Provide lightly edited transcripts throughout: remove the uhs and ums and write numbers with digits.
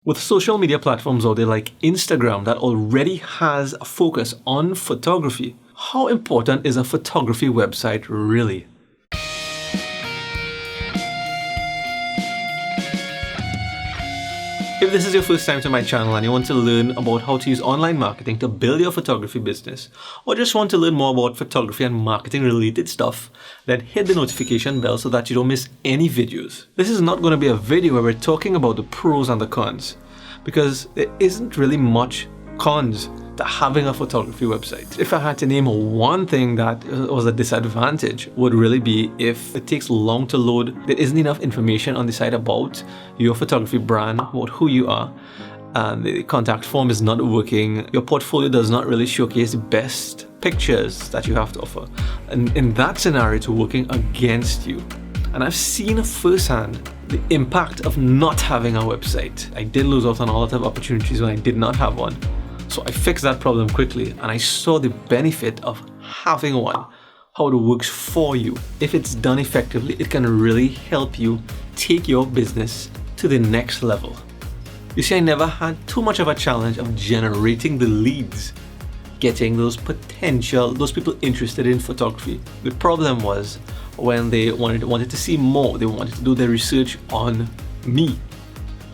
With social media platforms out there like Instagram that already has a focus on photography, how important is a photography website really? If this is your first time to my channel and you want to learn about how to use online marketing to build your photography business, or just want to learn more about photography and marketing related stuff, then hit the notification bell so that you don't miss any videos. This is not going to be a video where we're talking about the pros and the cons, because there isn't really much cons to having a photography website. If I had to name one thing that was a disadvantage, would really be if it takes long to load, there isn't enough information on the site about your photography brand, about who you are, and the contact form is not working, your portfolio does not really showcase the best pictures that you have to offer. And in that scenario, it's working against you. And I've seen firsthand the impact of not having a website. I did lose out on a lot of opportunities when I did not have one. So I fixed that problem quickly and I saw the benefit of having one, how it works for you. If it's done effectively, it can really help you take your business to the next level. You see, I never had too much of a challenge of generating the leads, getting those people interested in photography. The problem was when they wanted to see more, they wanted to do their research on me.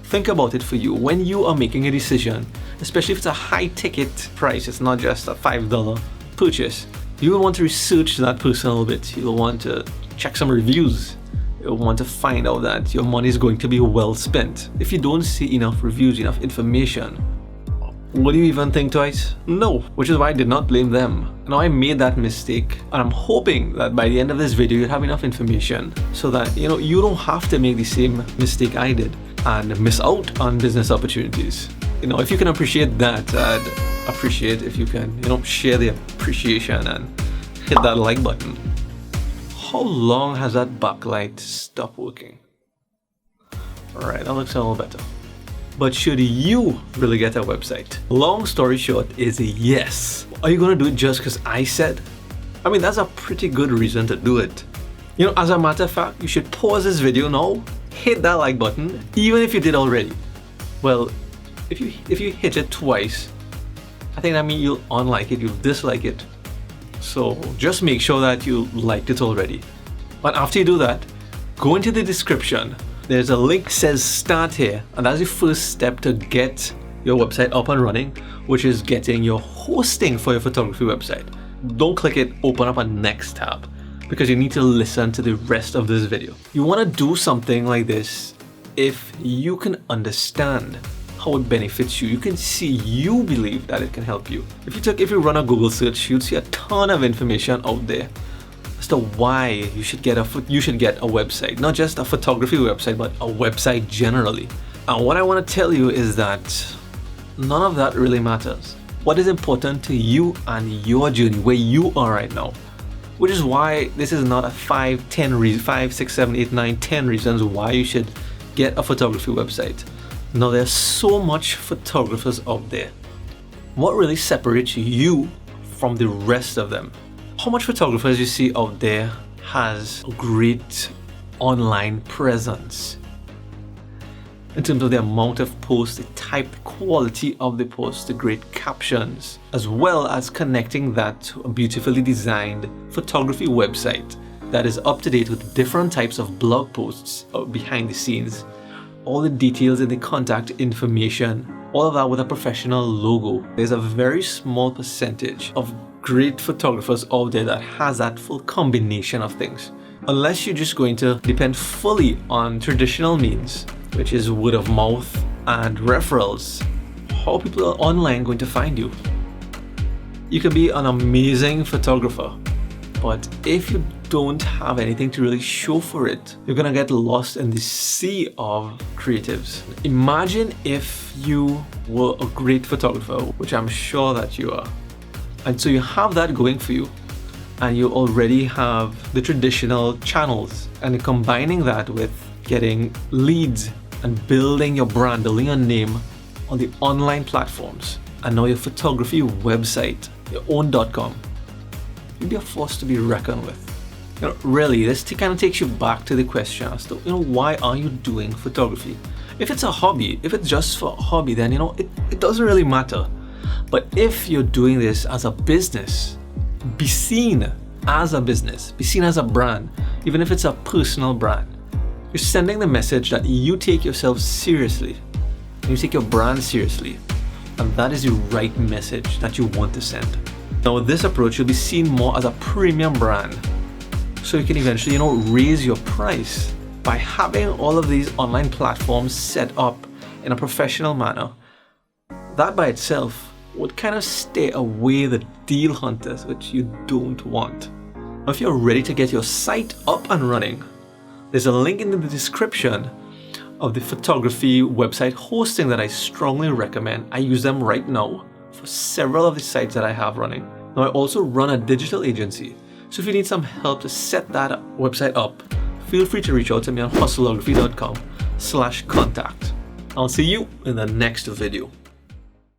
Think about it for you. When you are making a decision, especially if it's a high ticket price, it's not just a $5 purchase, you will want to research that person a little bit. You'll want to check some reviews. You'll want to find out that your money is going to be well spent. If you don't see enough reviews, enough information, will you even think twice? No, which is why I did not blame them. Now I made that mistake and I'm hoping that by the end of this video you have enough information so that you don't have to make the same mistake I did and miss out on business opportunities. If you can appreciate that, I'd appreciate if you can, share the appreciation and hit that like button. How long has that backlight stopped working? Alright, that looks a little better. But should you really get a website? Long story short is a yes. Are you going to do it just because I said? I mean, that's a pretty good reason to do it. As a matter of fact, you should pause this video now, hit that like button, even if you did already. Well, if you hit it twice, I think that means you'll unlike it, you'll dislike it. So just make sure that you liked it already. But after you do that, go into the description. There's a link that says start here, and that's the first step to get your website up and running, which is getting your hosting for your photography website. Don't click it, open up a next tab, because you need to listen to the rest of this video. You want to do something like this if you can understand how it benefits you. You can see you believe that it can help you. If you run a Google search, you'll see a ton of information out there as to why you should get a website, not just a photography website, but a website generally. And what I want to tell you is that none of that really matters. What is important to you and your journey, where you are right now, which is why this is not a 5, 6, 7, 8, 9, 10 reasons why you should get a photography website. Now, there's so much photographers out there. What really separates you from the rest of them? How much photographers you see out there has a great online presence in terms of the amount of posts, the type, quality of the posts, the great captions, as well as connecting that to a beautifully designed photography website that is up to date with different types of blog posts behind the scenes, all the details and the contact information, all of that with a professional logo. There's a very small percentage of great photographers out there that has that full combination of things. Unless you're just going to depend fully on traditional means, which is word of mouth and referrals, how people are online going to find you? You can be an amazing photographer, but if you don't have anything to really show for it, you're gonna get lost in the sea of creatives. Imagine if you were a great photographer, which I'm sure that you are, and so you have that going for you, and you already have the traditional channels, and you're combining that with getting leads and building your brand, building a name on the online platforms, and now your photography website, your own .com, you'll be a force to be reckoned with. Really, this kind of takes you back to the question as to, why are you doing photography? If it's a hobby, if it's just for a hobby, then it doesn't really matter. But if you're doing this as a business, be seen as a business, be seen as a brand, even if it's a personal brand. You're sending the message that you take yourself seriously, you take your brand seriously, and that is the right message that you want to send. Now with this approach, you'll be seen more as a premium brand, so you can eventually raise your price by having all of these online platforms set up in a professional manner. That by itself would kind of stay away the deal hunters, which you don't want. Now, if you're ready to get your site up and running, there's a link in the description of the photography website hosting that I strongly recommend. I use them right now for several of the sites that I have running. Now I also run a digital agency, so if you need some help to set that website up, feel free to reach out to me on hustlography.com/contact. I'll see you in the next video.